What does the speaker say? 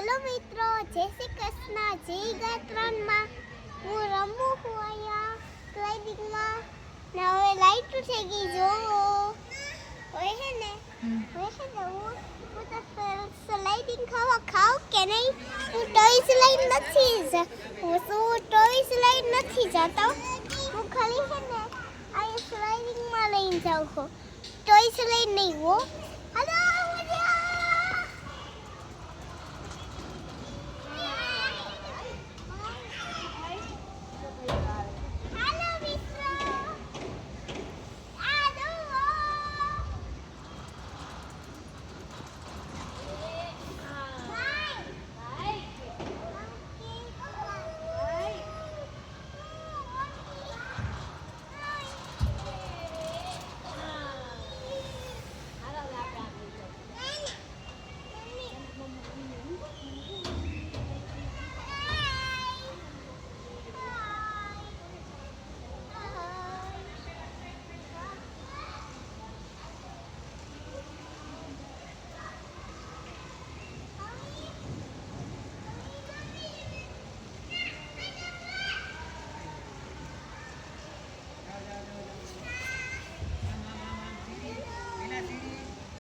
Hello મિત્રો, જય શ્રી કૃષ્ણ. જય ગાત્રનમાં હું રમું છું અહીંયા સ્લાઇડિંગમાં ને હવે લાઈટ થઈ ગઈ જો હવે હે ને હું તો સ્લાઇડિંગ ખાવ કે નહીં. હું ટોય સ્લાઇડ નથી જતો. હું ખાલી છે ને આ સ્લાઇડિંગમાં લઈને જાઉં છું. ટોય સ્લાઇડ નહીં હો.